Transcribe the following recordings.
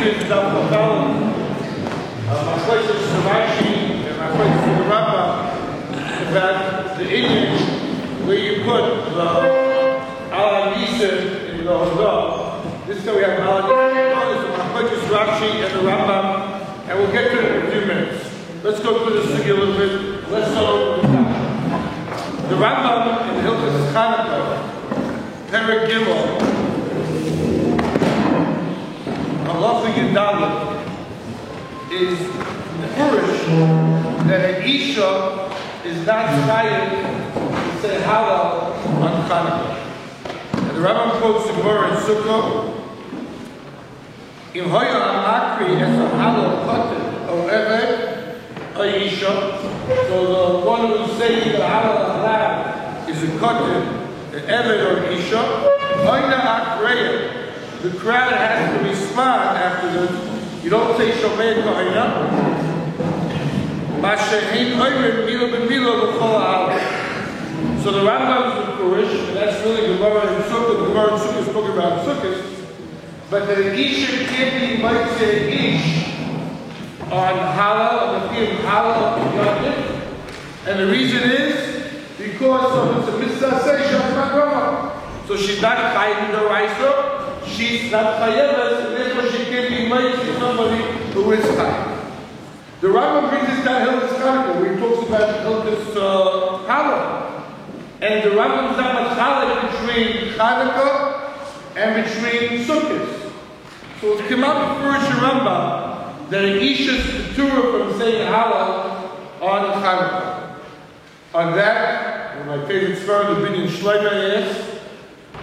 in the Machlokes Rashi and Machlokes the Rambam about the image where you put the Ala Nisim in the Hodah. This is how we have Ala Nisim, the Machlokes Rashi and the Rambam, and we'll get to it in a few minutes. Let's go through this thing a little bit. Let's start over with the Rambam in Hilchos Chanukah, Perek Gimel, Halacha Yudalid, is Purish that an Isha is not chayav to say halal on Chanukah. And the Rambam quotes the Gemara in Sukkah, Im hoya amakri es a halal kotel o eved a Isha. So the one who's saying the halal halal is a kotel, an eved or an Isha. Hoya akreya. The crowd has to respond after this. You don't say Shomer Kohina. Mashehin Oymer Milo B'Milo L'Chol Ha'al. So the Rambam is in Purish, and that's really Gemara in Sukkah. The Gemara in Sukkah is talking about Sukkahs. But the Isha can't be might say Ish on Halal, on the field Halal of Yontif. And the reason is because of the Mitzvah Seisha. So she's not Chayim in the Raisa. She's not chayav, and therefore she can't be made to somebody who is chayav. The Rambam brings this down Hilchos Chanukah, where he talks about Hilchos Halal. And the Rambam is not machalek between Chanukah and between Sukkot. So it's come out before the Rambam that an Isha's Keturah from saying Halal on Chanukah. On that, one of my favorite scholars, the Binyan Shlomo, asks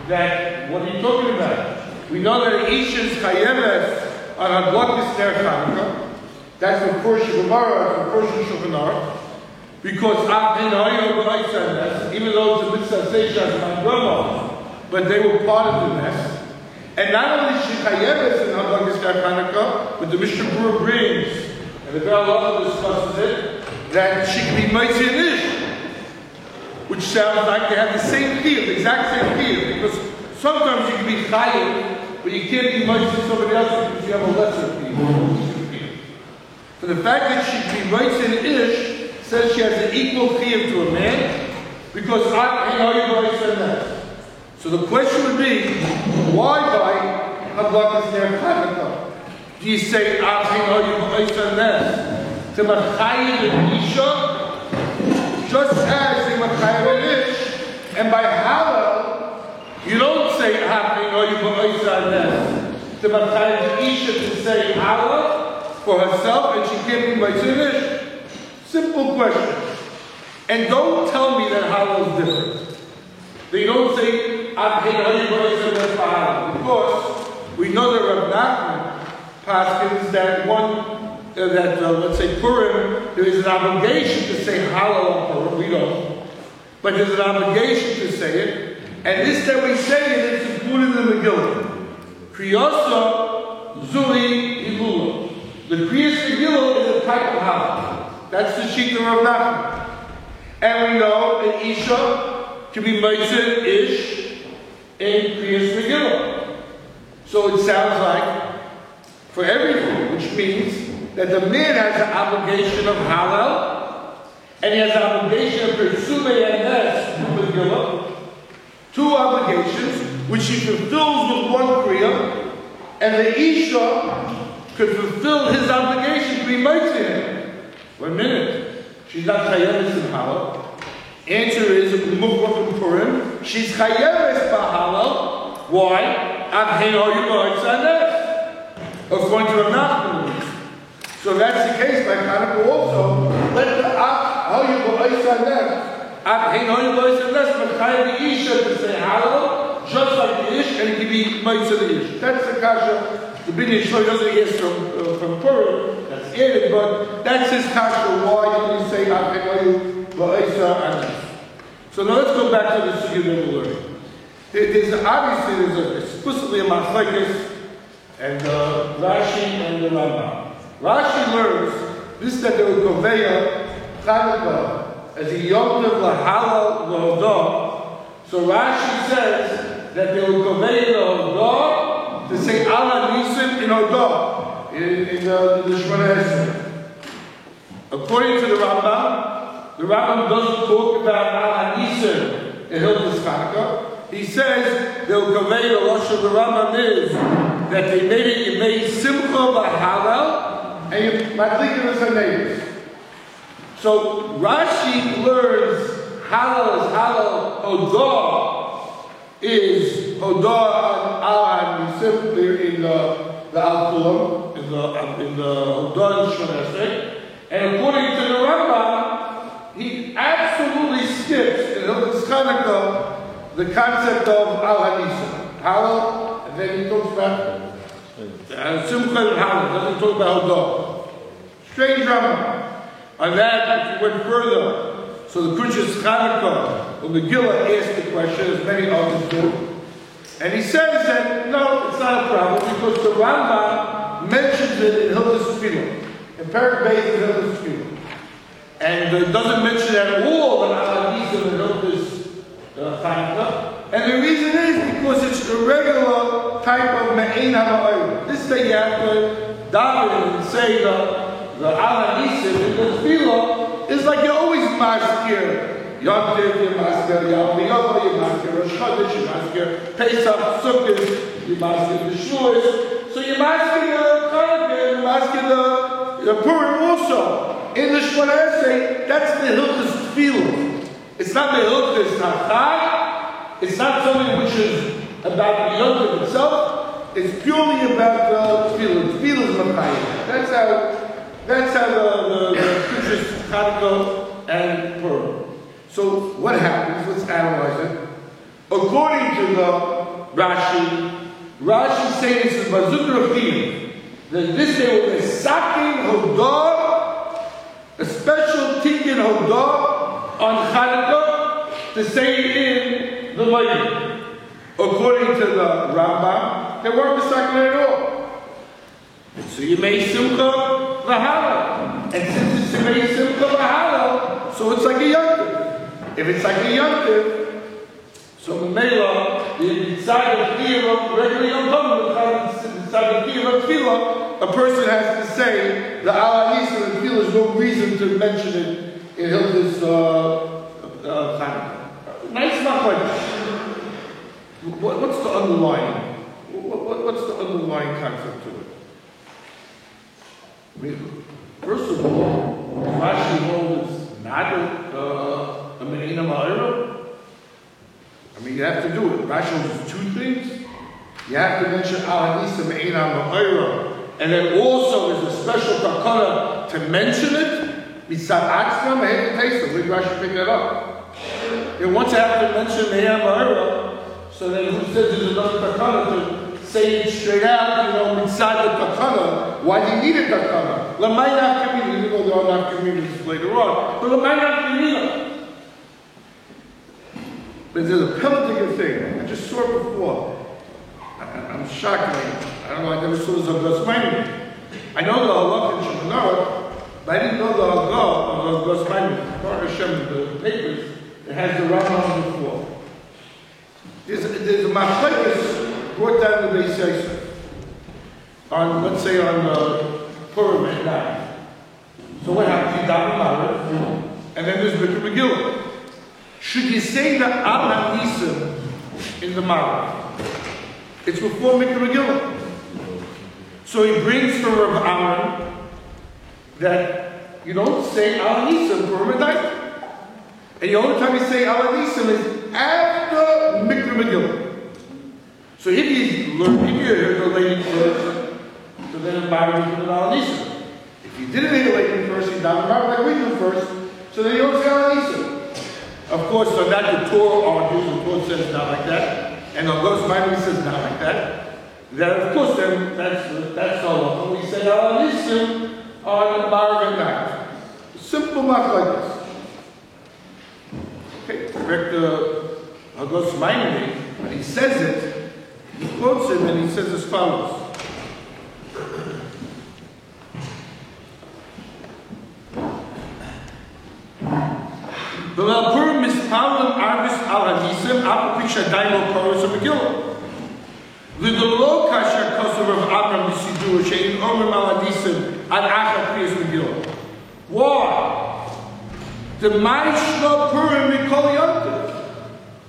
that, what are you talking about? We know that Isha's chayeves on Hadlokis Ner Chanukah. That's from Purish Gemara, from Purish Shulchan Aruch. Because even though it's a mitzvah seishas mangroma, but they were part of the nest. And not only she chayeves in Hadlokis Ner Chanukah, but the Mishnah Berurah brings, and the Be'er Halacha discusses it, that she can be mitzvah ish, which sounds like they have the same field, the exact same field, because sometimes you can be chayiv, but you can't be much to somebody else because you have a lesser field. For the fact that she can be mitzvah in ish says she has an equal chiyuv to a man, because I know you're mitzvah in that. So the question would be, why by Hadlokis Ner Chanukah do you say I know you're mitzvah in that? To machayiv and isha, just as they machayiv and ish, and by halal, you don't say happening or you put Isa on this. The Matayim Isha to say Allah for herself and she can't be Maitinish. Simple question. And don't tell me that halal is different. They don't say because we know that Rav Nachman paskins that let's say Purim, there is an obligation to say halal on Purim. We don't. But there's an obligation to say it. And this that we say it, it's included in the Megillah. Kriyasa Zuli Hilula. The Kriyas Megillah is a type of halal. That's the sheet of Rav Nachman. And we know that Isha can be Meitzah Ish in Kriyas Megillah. So it sounds like for everything, which means that the man has an obligation of halal, and he has an obligation of Persumei and Nes in Megillah. Two obligations, which he fulfills with one kriya, and the Isha could fulfill his obligation to be mitzvah. 1 minute. She's not chayeves in halal. Answer is Mukhrach in Purim. She's chayeves b'halal. Why? According to Rav Nachman. So if that's the case by Chanukah also, let the how you go Isa to say halal, just like the ish, and it can be mitzvah the ish. That's the kasha. The Binyan Shlomo doesn't ask from Purim, that's added, but that's his kasha. Why you say So now let's go back to the sugya that we're learning. There's explicitly a machlokes and Rashi and the Rambam. Rashi learns this that there was Goveya Chanukah as a Yom Tov L'Halal L'Hodah. So Rashi says that they will convey the Hodah to say Allah Nisim in Hodah. in the Shemona Esrei. According to the Rambam doesn't talk about Al HaNisim in Hilchos Chanukah. He says the Lashon of the Rambam is that they made Simcha b'Halal and you madlikin as neighbors. So Rashi learns Halal is Halal, Hodah is Hodah Al HaNisim in the Al-Kulam, in the Hodah and Shemona Esrei. And according to the Rambam, he absolutely skips in Hilchos Chanukah the concept of Al HaNisim, Halal, and then he talks about Simcha and Halal, doesn't talk about Hodah. Strange Rambam. On that, if you went further, so the Kunshas Chanukah, or Megillah asked the question, as many others do, and he says that, no, it's not a problem, because the Rambam mentions it in Hilchos Tefillah. In Perek Beis in Hilchos Tefillah. And it doesn't mention at all an Al HaNisim in Hilchos Chanukah. And the reason is because it's a regular type of Me'ein HaMa'ayim. This day you have to daven and say the Al HaNisim in the Tefillah is like you're always maskir. Yom Tov, you're maskir. Yom Tov, you're maskir. Rosh Chodesh, you're maskir. Pesach, Sukkot, you're maskir. The Shavuos. So you're maskir the Chanukah, you're maskir the Purim also. In the Shemona Esrei, that's the Hilchos Tefillah. It's not the Hilchos Chag. It's not something which is about the Yom Tov itself. It's purely about the Tefillah. Tefillah is Makayim. That's how the Kunshas Chanukah and Purim. So what happens? Let's analyze it. According to the Rashi says this is Mazuk Rafim. That this day will be Sakin Hodah, a special Tikkun Hodah on Chanukah to say it in the Mayim. According to the Rambam, they weren't Sakin at all. So you made Simcha V'Halal. And since it's made Simcha V'Halal, so it's like a Yontif. If it's like a Yontif, so Mamela, inside of Kiyah, regularly inside the Kiyah of Tefillah, a person has to say the Al HaNisim and Tefillah. There's no reason to mention it in Hilchos Chanukah. Nice question. What's the underlying? What's the underlying concept to it? I mean, first of all, Rashi holds not a Me'ein HaMa'ayim. I mean, you have to do it. Rashi holds two things. You have to mention Al HaNisim Me'ein HaMa'ayim. And then also there's a special takana to mention it. Mitzad Atzmam, I had to taste it. Where did Rashi pick that up? And once I have to mention Me'ein HaMa'ayim, so then who says there's another takana to say it straight out, Mitzad the takana? Why do you need a takana? L'may nafkamina, even though there are nafkaminas later on. But l'may nafkamina. But there's a Pelatic thing. I just saw it before. I'm shocked. I don't know. I never saw this on Gus Maimon. I know the halakha in Shemona, but I didn't know the halakha of Gus Maimon. Baruch Hashem, the papers, it has the Rambam before. There's a machlekes brought down to Beis Yosef on, let's say, on Purim at night. So what happens? You daven Ma'ariv, and then there's Mikra Megillah. Should you say the Al HaNisim in the Ma'ariv? It's before Mikra Megillah. So he brings from Rav Aaron that you don't say Al HaNisim for a night. And the only time you say Al HaNisim is after Mikra Megillah. So if you heard the lady first, so then the Ma'ariv is Al HaNisim. If you didn't hear the lady first, you daven Ma'ariv like we do first, so then you don't say Al HaNisim. Of course, so that the Torah argues, the Torah says not like that. And on Gus Maimon says not like that. Then of course, then that's all. When we say Al HaNisim on the Ma'ariv at night, simple math like this. Okay, correct Gus Maimon, when he says it, he quotes him and he says as follows. The Purim mispalim arvis Al HaNisim apapisha daimo koros Megillah. The lo kasher kosav of Avram Yisidu Yeshua she'in omer maladisim ad achar kriyas Megillah. Why? The Ma'ishna Purim mikol yontif.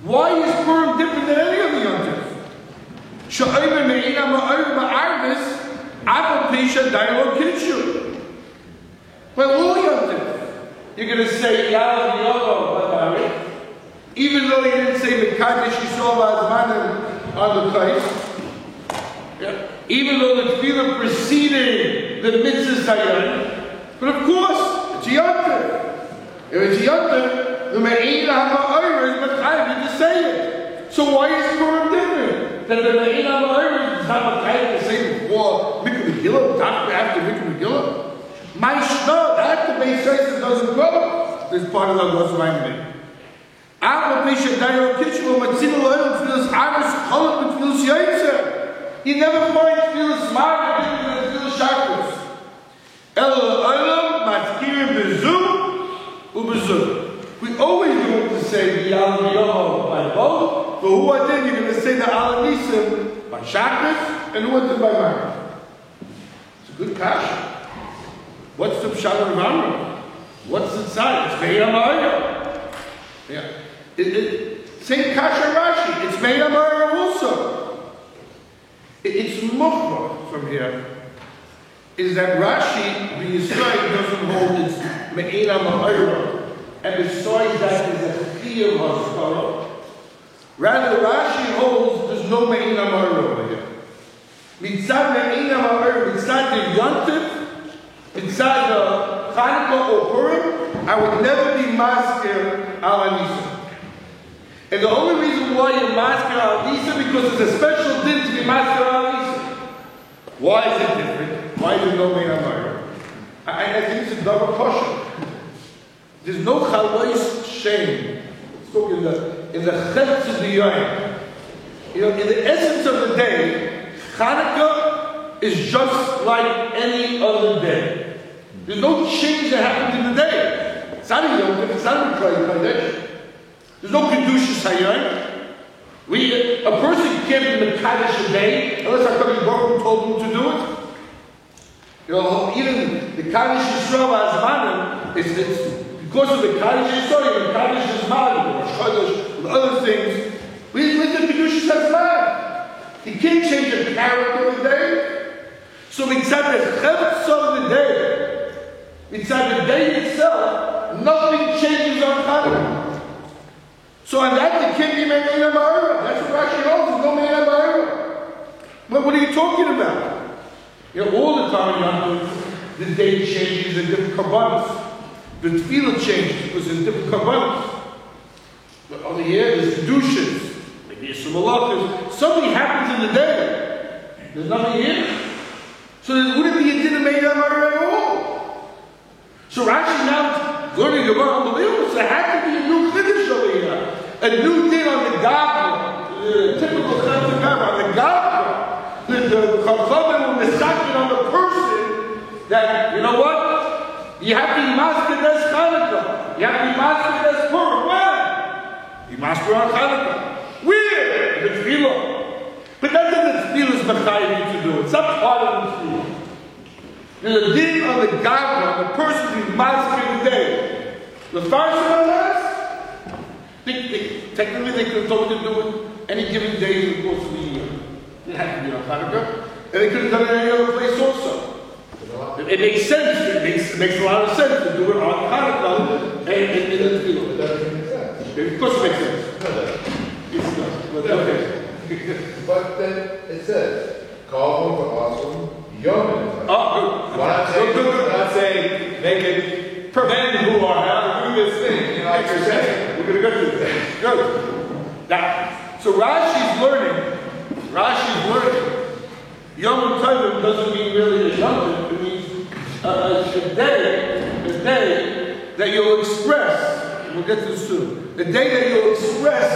Why is Purim different than any other yontif? She'omer me'ina ma'or ba'arvis apel pisha dailo kitshu. Well, all yontif. You're going to say Yalav Yovo B'Barit, even though you didn't say Mekadesh Yisrael Azmanim on the place. Yeah. Even though the tefillah preceded the mitzvah Sayyid. But of course, it's a yontif. If it's a yontif, the Me'ina HaMa'or is Mechayv to say it. So why is Purim different? That the Me'ina HaMa'or is not Mechayv to say before Mikvah Megillah, after Mikvah Megillah? My shno, that the base says it doesn't go. This part of the God's mind. Apple Pisha Dairo Kitchen, Matzino Oil feels Aris, Holland, and feels Yaitzer. You never find feels smart and feels chakras. El Olam, Matkir, Bezu, Ubezu. We always going to say the Yal Yoho by both, but who are then you're going to say the Alanisim by chakras, and who are then by Mara? It's a good kasha. What's the Pshat of Amram? What's inside? It's made of oil. Yeah. Same Kasha Rashi. It's made of oil also. It's mukhbar from here. Is that Rashi, the Yisrael, doesn't hold its Me'ina Ma'ira, and besides that is a Chiyuv HaSkara. Rather, Rashi holds there's no Me'ina Ma'ira over here. Mitzad Me'ina Ma'ira, Mitzad the Yontif, inside the Chanukah or Purim, I would never be masker al Anisa. And the only reason why you're masker al Anisa because there's a special din to be masker al Anisa. Why is it different? Why is there no Mein Amayra? I think it's a double caution. There's no chalais shame. Let's talk in the chetz of the yoyim. You know, in the essence of the day, Chanukah is just like any other day. There's no change that happens in the day. It's not a Yom Tov, it's not a Kodesh. There's no Kedushas Hayom. A person can't be Mekadesh a day unless HaKadosh Baruch Hu told him to do it. You know, even the Kaddish Yisrael Azmanim, it's because of the Kaddish Yisrael, the Kaddish Azmanim, the Rosh Chodesh, and other things. We live in Kedushas Azman. He can't change the character of the day. So inside the Chetz of the day, inside the day itself, nothing changes on Hanukkah. So on that, there can't be Me'ina Ma'ira. That's what Rashi holds. There's no Me'ina Ma'ira. But what are you talking about? You know, all the time the day changes in different kabbalas. The tefillah changes because there's different kabbalas. But over here, there's kedushas. Maybe there's some malachas. Something happens in the day. There's nothing here. So there wouldn't be a din of Me'ina Ma'ira at all. So Rashi now learning about unbelievable. So there had to be a new chiddush over here. A new thing on the Gavra. Typical stuff on the Gavra. The Chachamim will decide on the person that, you know what? You have to be master as Chanukah. You have to be master as Purim. When? You master on Chanukah. Where? The Tefillah. But that's what the Tefillah is mechayiv to do. It's not part of the Tefillah. There's a din on the Gavra, the person who's master the day. The first one last, technically they could have told you to do it any given day in the course of the year. It had to be on Hanukkah. And they could have done it any other place also. It makes sense. It makes a lot of sense to do it on Hanukkah and in the Tefillah. It doesn't make sense. Of course it makes sense. No, it doesn't. But okay. But then it says, call them for awesome yeomen. Oh, good. Not saying make it men who are how to do this thing. You know, like you're saying. We're going to go through this. Good. Now, so Rashi's learning. Yom Tovim doesn't mean really a Yom Tov. It means a day that you'll express. We'll get to this soon. The day that you'll express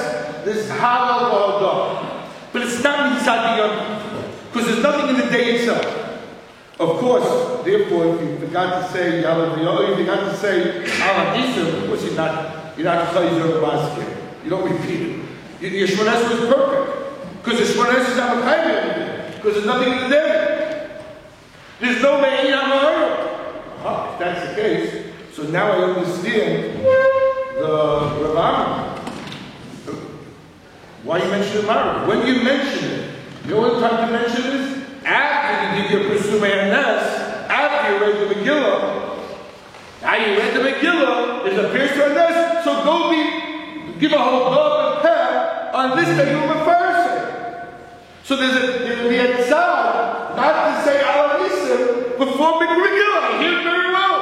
this halal ha'adah. But it's not Mitzad Yom Tov. Because there's nothing in the day itself. Of course, therefore, if you forgot to say Yalav Yoel, you forgot to say Alam Yisrael, of course you're not Chayzer Basket. You don't repeat it. Your Shmones is perfect. Because the Shmones is not Mekayim. Because there's nothing in the day. There's no Me'ein HaMa'orah. If that's the case, so now I understand the Rav Amram. Why you mention the Ma'orah? When you mention it, the only time to mention it is after you did your Pesumei HaNes, after you read the Megillah. Now you read the Megillah, there's a Pirsumei HaNes, so go give a whole dog and pet on this that you were first. So there's a tzad, not to say Al Nisim before Megillah. I hear it very well.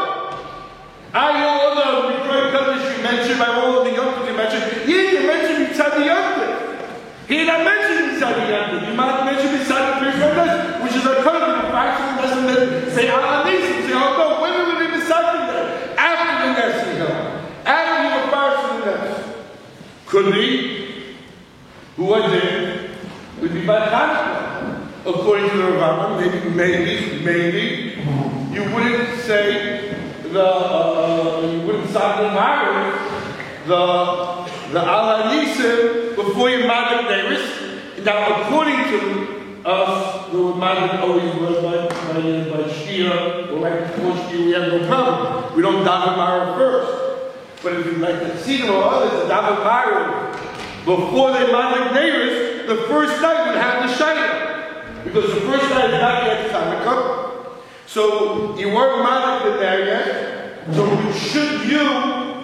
All the Mikroy Kodesh you mentioned, by all of the Yom you mentioned, you mentioned Mitzad Yom. He did not mention Mitzad Yom. You might mention Mitzad the Pirsumei HaNes, which is a kind of a fraction lesson that say Al Nisim. Say, oh no, when will we be Mitzad there? After the Nes, after you were first in the Nes. Could be, who was it? Would be by Hanukkah. According to the Rav Amram, maybe, you wouldn't say you wouldn't start the Ma'orah, the Al Nisim before you Madik Neiris. Now, according to us, the Madik always was by Shia, or right before Shia, we have no problem. We don't daven Ma'orah first. But if you like to see them or others, the daven Ma'orah, before they Madik Neiris, the first night would have the Shaila. Because the first night is not yet Hanukkah. So you weren't Madik in there yet. So should you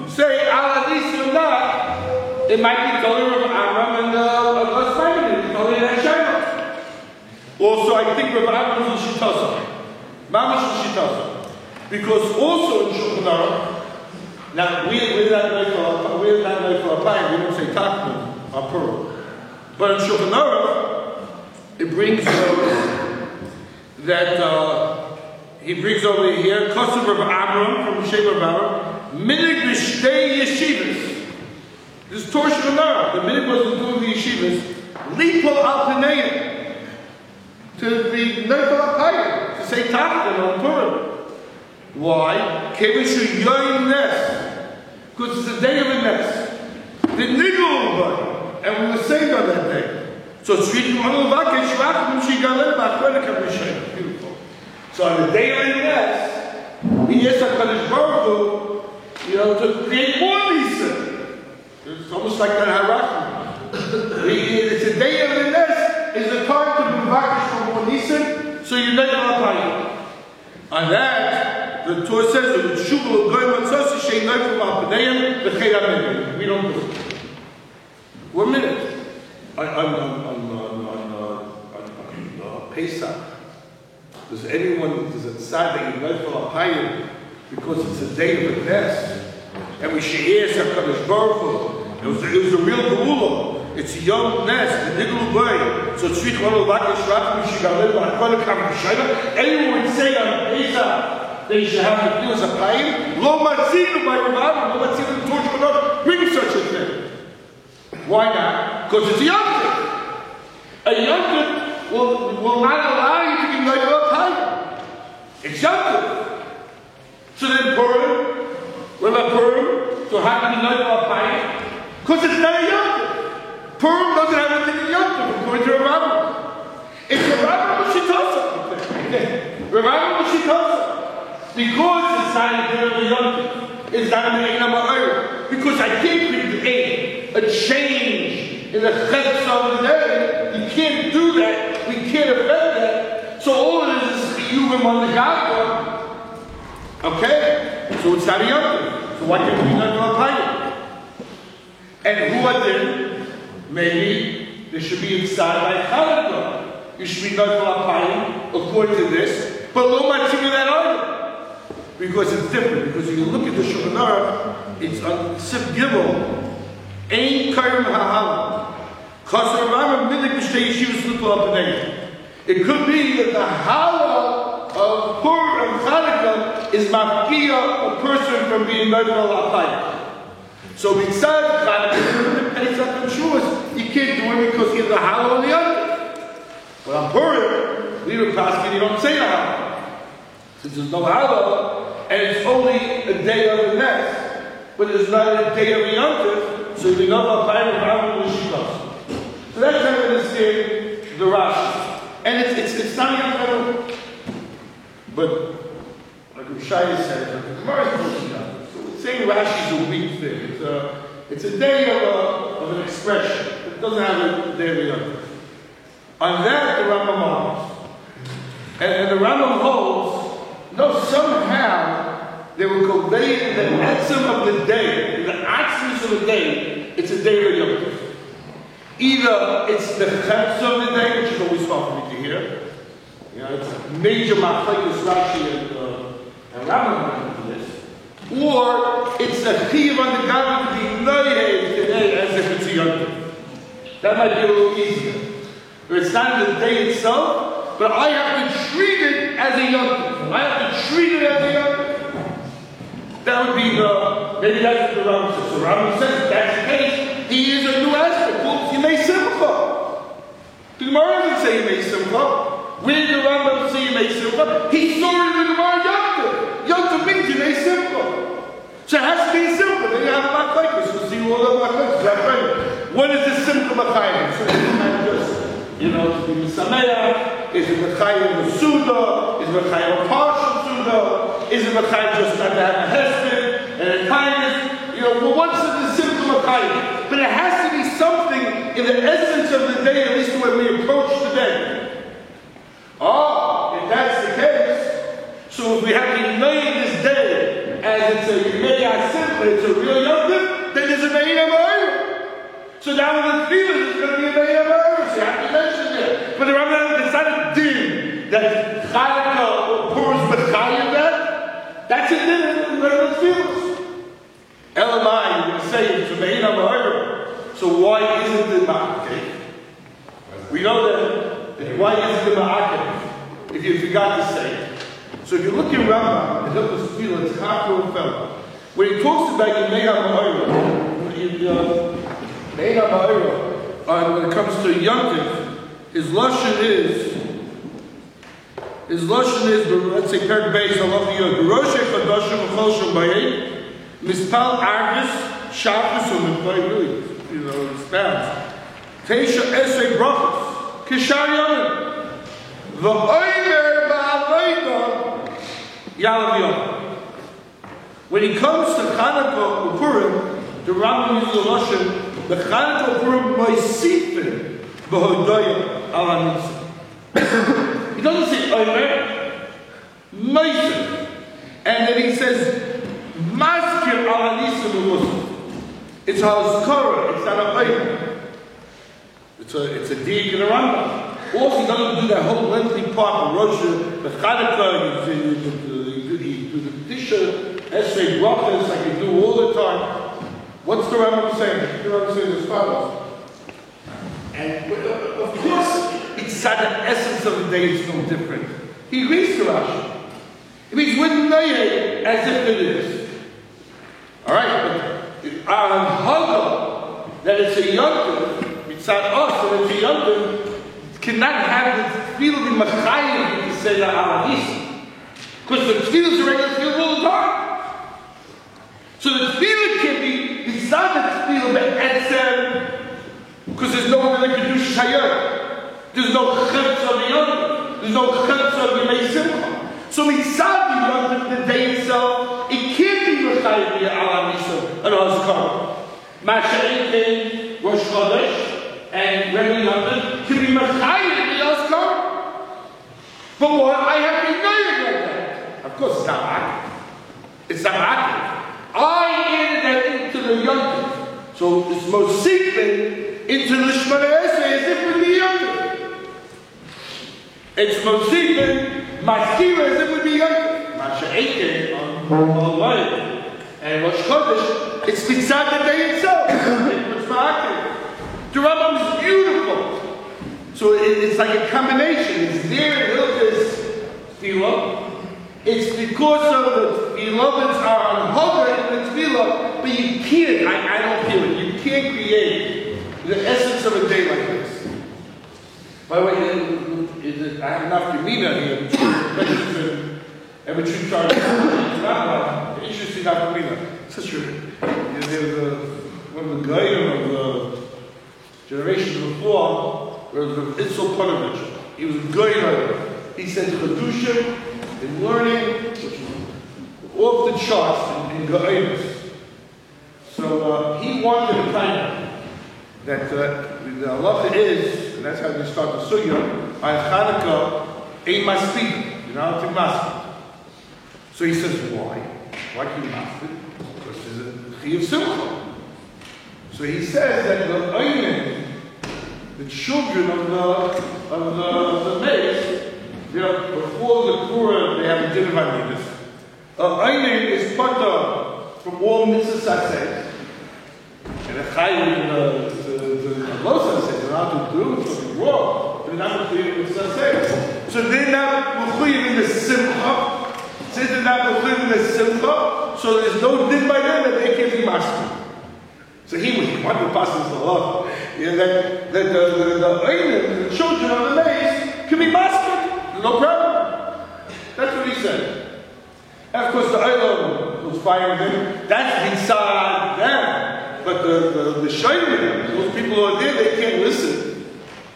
say Al Nisim or not, it might be totally Rav Amram and Gus Feynman. It's totally that Shaila. Also, I think Rav Amram is Shitasa. Mamash is Shitasa. Because also in Shulchan Aruch, now we're not like for a pine, we don't say Tachman or Purim. But in Shulchan Aruch, it brings that he brings over here Kosev Rav Amram from Shem Rav Amram, Minig B'Shtei Yeshivas. This is Torah Shulchan Aruch. The minig was to do the yeshivas, Lipol Al Paneim, to be Nefel HaPayim, to say Tachman on Purim. Why? Kevishu Yoyim Nes. Because it's the day of the Nes. The Nigel, and we were saying on that day. So it's written on the Vakesh, beautiful. So on the day of the Nes, we asked HaKadosh Baruch Hu, to create more Nisa. It's almost like that Harachim. It's the day of the Nes, is the time to be Vakesh for more Nisa, so you let them up. On that, the Torah says that we don't do it. 1 minute. On Pesach, does a tzad that you know for a payim because it's a day of the Nes, and we should hear HaKadosh Baruch Hu. It was a real geula. It's a young Nes, the Nigel Boy. So it's sweet one of the anyone would say on Pesach they should have the feelings of payim. Lo matzinu by Rav Amram, lo matzinu the Torah should not bring such a thing. Why not? Because it's a yontif. A yontif will not allow you to be like a payim. It's yontif. So then Purim, what about Purim? So how can you like a payim? Because it's not a yontif. Purim doesn't have anything in yontif according to Rav Amram. It's Rav Amram Shitasa. Rav Amram Shitasa. Because it's not a day of the yontif. It's not a Me'ein HaMa'orah. Because I can't create a change in the chesed of the day. You can't do that. We can't affect that. So all it is Chiyuvim on the Gavra. Okay? So it's not a yontif. So why can't we not do a payim? And who are there? Maybe there should be inside like Hanukkah. You should be not do a payim according to this. But lo matzinu that either. Because it's different. Because if you look at the Shulchan Aruch, it's on Sif Gimel. Ein Karim HaHalam. Kosev Rav Amram Minig B'Shtei Yeshivas Lipol Al Paneim. It could be that the Hala of Purim and Chanukah is mafkia a person from being Nefel HaPayim. So besides Chanukah, Pesach and Shavuos, you can't do it because you have the Hala on the other. But on Purim, we were passing, you don't say the Hala. Since there's no Hala, and it's only a day of the Nes, but it's not a day of the Yontif, so you know about Payim and Payim and Shikos. So that's how we understand the Rashi. And it's not even But like Rishaya said, the Gemara is pushing out. Saying Rashi is a weak thing. It's a day of an expression. It doesn't have a day of the other. On that, the Rambam holds. And the Rambam holds, no, somehow they were conveying the etzem of the day, the axis of the day, it's a day of Yom Tov. Either it's the chetz of the day, which is always fun for me to hear. You know, it's a major machlekes Rashi and Rambam for this. Or it's a chiyuv on the garment to be noyed today as if it's a Yom Tov. That might be a little easier. Or it's not the day itself, but I have to treat it as a Yom Tov. I have to treat it as a Yom Tov. That would be maybe that's what the Rambam says. So Rambam says, if that's the case, he is a new aspect. Well, Yemei Simcha. The Gemara doesn't say Yemei Simcha. Where did the Rambam say Yemei Simcha? He saw it in the Gemara Yom Tov. Yom Tov means Yemei Simcha. So it has to be simple. Then you have a machlekes. We'll see all the machlekes. What is the simple machlekes? So it's not just, you know, to be Misameach. Is it Mechayim Suda? Is it Mechayim partial Suda? Is it Mechayim just not to have a hesed and a kindness? You know, well, what's the simple Mechayim? But it has to be something in the essence of the day, at least when we approach the day. Oh, if that's the case, so if we have to know this day as it's a Yemei HaSimcha, it's a real Yom Tov, then there's a Yemei HaMa'orah. So now when the feeling is going to be a Yemei HaMa'orah, so you have to mention it. But the Rambam, it's not a din that Chanukah or Purim is Mechayim that. That's a din in the feelings. Elamai, you can say it's a Yemei HaMa'orah. So why isn't it Ma'akev? We know that. Why isn't it Ma'akev? If you forgot to say it. So if you look at Rambam, and look at the feel, it's Chafur and Fellow. When he talks about Yemei HaMa'orah, when it comes to Yom Tov, his lashon is, let's say, Perk Beis, Halacha Yod, Roshei Chadashim V'chol Shem Bayei, Mispal Arvis, Shabbos, and Mitzvah really, you know, it's bad. Teisha Esrei Brachos, Kishar Yomim, V'oimer Ba'avoda, Yalav Yom. When he comes to Chanukah Upurim, the Rambam uses the lashon, the Chanukah Upurim Moisifin B'hodoya Al HaNitzah. He doesn't say Omer, Moisif. And then he says, Maskir Al HaNitzah B'Musaf. It's Hazkara, it's not a Omer. It's a dig in the Rambam. Also, he doesn't do that whole lengthy part of Rosh, the Chanukah, he do the Tisha, Esrei Brachos, like you do all the time. What's the Rambam saying? The Rambam saying as follows. And of course, it's not the essence of the day, it's no different. He agrees to Rashi. It means wouldn't know it as if it is. Alright, but our Haga, that it's a Yom Tov, it's not us, that it's a Yom Tov, cannot have the feeling in Machayim to say that Aladis. Because the tefillah is a regular tefillah all the time. So the tefillah can be beside the tefillah be'etzem, because there's no one that can do shayot. There's no chetz of the yom. There's no chetz of the Yemei Simcha. So beside the yom, the day itself, it can't be Mechayim via Ala Nisa and Hazkar. Masha'ein, Rosh Chodesh, and regular yom can be Mechayim via Hazkar. But what? I have to know it like that. Of course, it's not active. It's not active. I added that into the Yom Tov. So it's most secret into the Shemona Esrei as if it would be Yom Tov. It's most secret, Maskira as if it would be Yom Tov. Masha'ein on light. And Rosh Chodesh, it's beside the day itself. It's active. The Rambam is beautiful. So it's like a combination. It's there in Hilchos Tefillah. It's because of the beloveds are on Hoga in the Tefillah, but you can't, I don't feel it, you can't create the essence of a day like this. By the way, I have enough Yamina here, which you charge. Interesting Yamina. Such a, one of the Goyim of the generation before, was Itzel Ponovich. He was a Goyim. He said, Chadusha in learning, which is off the charts in Ge'onos. So he wanted to find out that the halacha is, and that's how they start the sugya, on Chanukah, a maspid. You're not allowed to maspid. So he says, why? Why can you maspid? Because there's a chi of simcha. So he says that the oinen, the children of the mace, before the Kura, they have a dinner of Amidas. Oinen is pata from all mitzvahs says. And the chayim, the Losa says, they're not to do something wrong. They're not to do mitzvahs says. So they're not mechuyev in the simcha. Since they're not mechuyev in the simcha, so there's no din by them that they can be master. So he wanted to pass this law. That the children of the mace can be mastered. No problem. That's what he said. And of course the Olam was firing him. That's inside them. But the Shainim, those people who are there, they can't listen.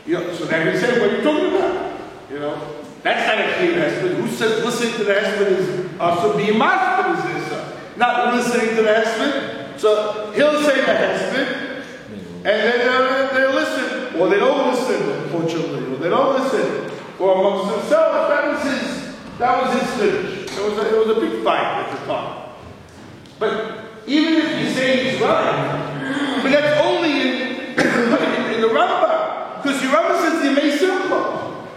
So then he said, what are you talking about? That's not a clean husband. Who says listening to the husband is also being mastered is this? Not listening to the husband. So he'll say the husband, and then they listen, or they don't listen, unfortunately, or they don't listen, or amongst themselves. That was his finish. It was a big fight at the time. But even if you say he's right, but that's only in the Rambam, because the Rambam says the Yemei Simcha.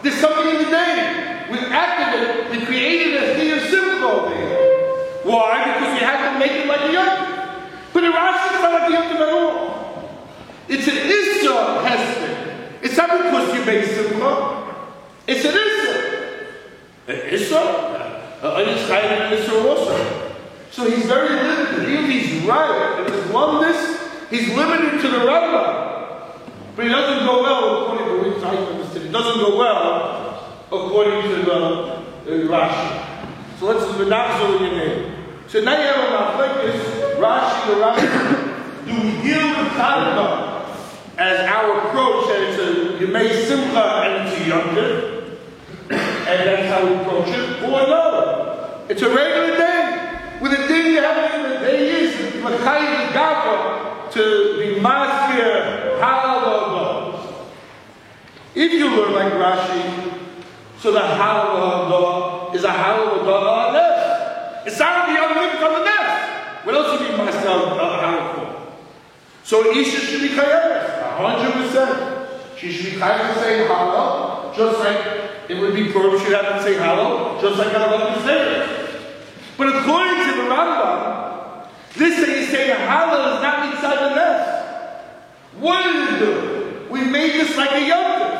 There's something in the day. We acted it, we created a thing of Simcha over here. Why? Because we had to make it like a young. But in Rashi, it's not like the Yom Tov at all. It's an Issa hesed. It's not because you made Simcha. It's an Issa. An Issa? An Issa also. So he's very limited. Even if he's right in his oneness, he's limited to the Rambam. But he doesn't go well according to which I understand. It doesn't go well according to the Rashi. So let's Menachzor your name. So now you have a machlekes, Rashi, the Rashi. Do we deal with Chanukah as our approach that it's a Yemei Simcha and it's a Yom and that's how we approach it? Or no? It's a regular day. With a day you have in the day is L'chayim Gava to be maskir halal. If you learn like Rashi, so the halal is a halal on this. It's not the young living on the nest. What else would be maskir halal for? So Isha should be chayav, 100%. She should be chayav to say halal, just like it would be Purim should have to say halal, just like halal is there. But according to the Rambam, this that you say the halal is not inside the nest. What did it do? We made this like a yom tov.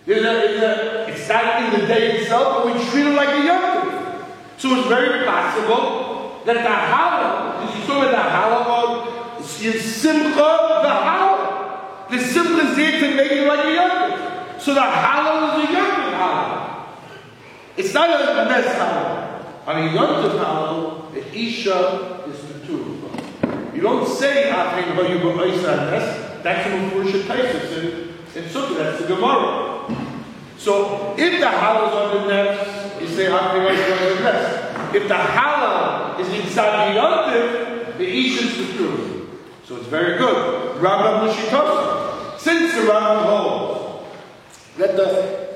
It's not in the day itself, but we treat it like a yom tov. So it's very possible that the halal, did you saw the halal is simcha the halal. The simcha is there to make it like a yom tov. So the halal is a yom tov halal. It's not a nest halal. On a Yom Tov halal, the Isha is the two. You don't say, that's a Mufurish Taisus in Sukkah, that's the Gemara. So, if the halal is on the nest, you say, on the nest. If the halal is inside the Yom Tov, the Isha is the two. So it's very good. Rambam Mushitosa. Since the Rambam holds that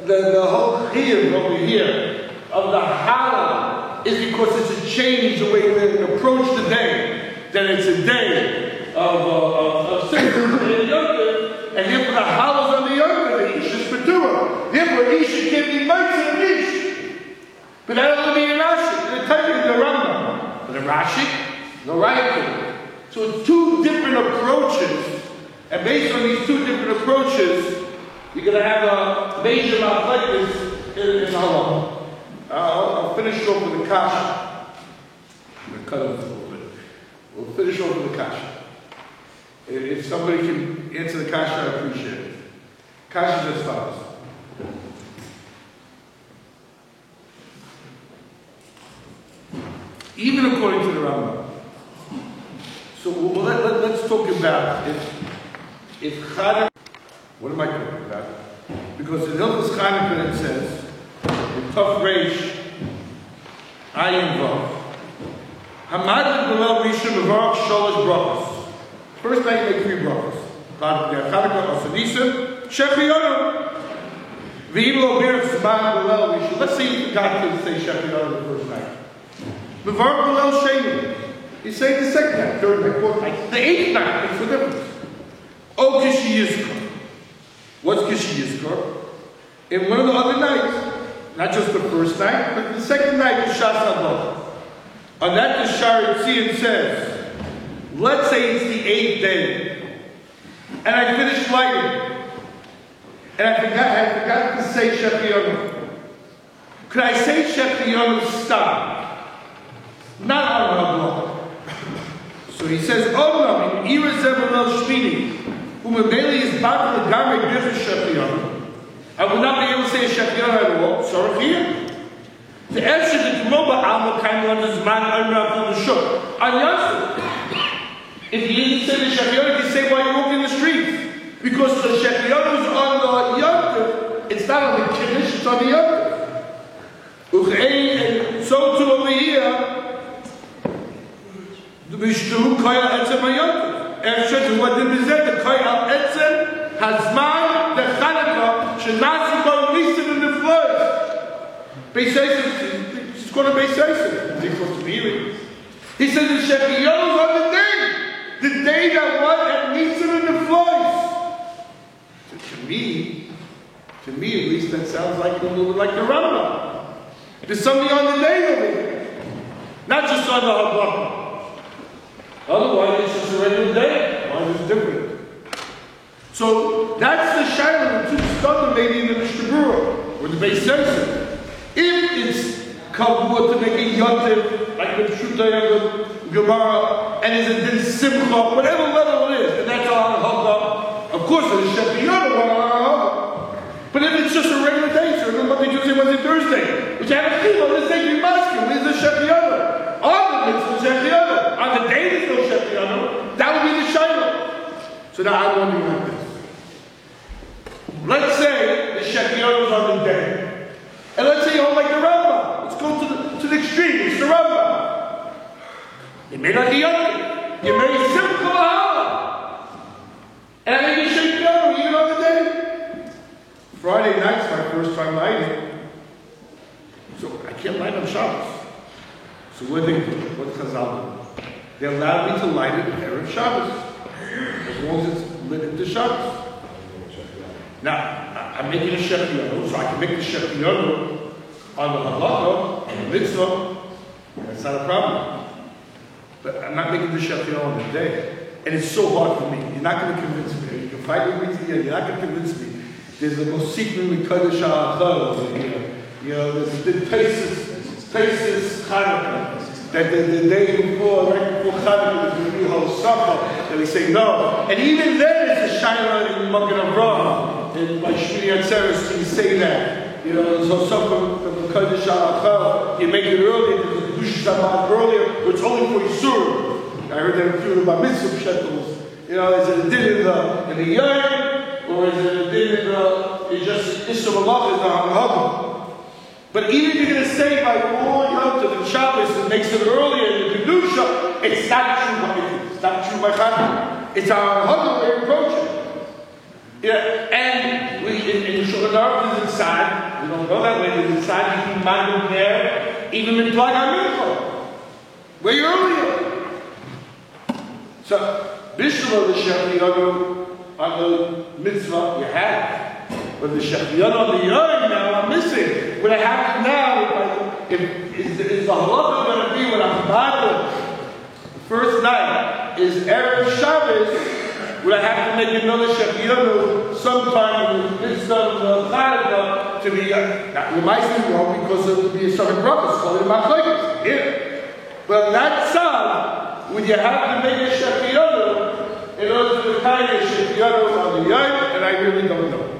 the whole chiyuv over here of the halal is because it's a change the way we approach the day. That it's a day of Simcha and therefore the halal on the Yom Tov, the Isha is Petura. Therefore Isha can be mitzvah and Isha. But that doesn't mean Rashi. They're taking the Rambam. But the Rashi, no right. So it's two different approaches. And based on these two different approaches, you're going to have a major machlekes in halal. I'll finish off with the kasha. I'm going to cut off a little bit. We'll finish off with the kasha. If somebody can answer the kasha, I appreciate it. Kasha is as follows. Even according to the Rambam. So let's talk about if Chanukah. What am I talking about? Because in Hilchos Chanukah it says, in Tov Reish, Ayin Vav. Hamad Bilal Rishon Mevarach Sholosh Brachos. First night you make 3 brachos. Chanukah, Osanisa, Shechianu. V'im lo bir tzman Bilal Rishon. Let's say you forgot to say Shechianu the first night. Mevarach Bilal Sheni. You say the second night, third night, fourth night, the 8th night. What's the difference? Oh, Kishi Yizkor. What's Kishi Yizkor? In one of the other nights, not just the first night, but the second night, the Shas HaBoch. On that, the Shari Tzion says, let's say it's the 8th day, and I finished lighting, and I forgot to say Shechianu. Could I say Shechianu stop? Not on HaBoch. So he says, oh no, Ira Zebalel Shmini, Umabeli is back to the Gamay Birch Shechianu. I would not be able to say Shechianu at all. Sorry, here. The answer to the Gemara Alma kind of understands man Amra from the Shuk. On Yasser, if you didn't say the Shechianu, you say while you're walking the streets. Because the Shechianu is on the Yontif, it's not on the Kiddush, it's on the Yontif. And so too over here, the Mishtu Koyal Etzem HaYontif. After the what did we say? The Koyal Etzem Hazman the Chanukah Shenasi Koyal Nisim in the flood. Beisaysim, it's going to Beisaysim. It's equal to Bili. He says the Shechianu is on the day that what at Nisim in the flood. So to me at least, that sounds like a little bit like the Rambam. There's something on the day over here, not just on the Habakah. Otherwise, it's just a regular day. Why is it different? So that's the Shaila, the two Stam maybe in the Mishnah Berurah, or the Beis Yosef. If it's Kavua to make a Yontif, like the Pshutei of the Gemara, and is it Din Simcha, whatever level it is, and that's on Hagah, of course it's Shechianu on Hagah. But if it's just a regular day, so Monday, Tuesday, Wednesday, Thursday, which I have a people, let's say you must give, where's the Shechianu? On the mitzvah Shechianu. On the day there's no Shechianu, that would be the Shaila. So now I'm wondering like this. Let's say the Shechianu is on the day. And let's say you hold like the Rambam. Let's go to the extreme. It's the Rambam. You made like a Yontif. You made a simple Kabbala. And I make a Shechianu even on the day. Friday night's my first time lighting. So I can't light on Shabbos. So what do they do? What Chazal do? They allowed me to light it Erev Shabbos, as long as it's lit into Shabbos. Now, I'm making a Shechianu, so I can make the Shechianu on the Halakha, on the Mitzvah. That's not a problem. But I'm not making the Shechianu on the day. And it's so hard for me. You're not going to convince me. You can fight with me to the end. You're not going to convince me. There's the most secretly Kodesh HaAchal over here. You know, there's the Taisis Chanukah. That the day before, right before Chanukah, there's going to be Hosafah. And we say no. And even then, it's a Shaila in Magen Avraham. And by Shmini Atzeres, you say that. You know, there's Hosafah from the Kodesh HaAchal. You make it earlier, there's a Kedush Shabbat earlier, but it's only for Yisur. I heard that a few about mitzvah shekels. You know, is it a din in the yard, or is it a din in the, it's just Isra Malach is on Hagah. But even if you're going to say by all Yom Tov and Shabbos, it makes it earlier in the Kedusha, it's not true by it's not true by Chanukah. It's our Hagah way of approaching. Yeah, and in Shulchan Aruch is inside. We don't go that way. It's inside. You can find them there, even in Plag HaMincha, way earlier. So, Bishlam of the Shechianu on the mitzvah you have. But the Shechianu on the Yom now I'm missing. What I have now, is the halacha going to be when I'm bothered? The first night is Erev Shabbos. Would I have to make another Shechianu sometime in the midst of the Chanukah to be, that reminds me wrong because it would be a Shabbat Brachos, called it Machlokes. Yeah. Well, that side, would you have to make a Shechianu in order to kind of Shechianu on the Yom? And I really don't know.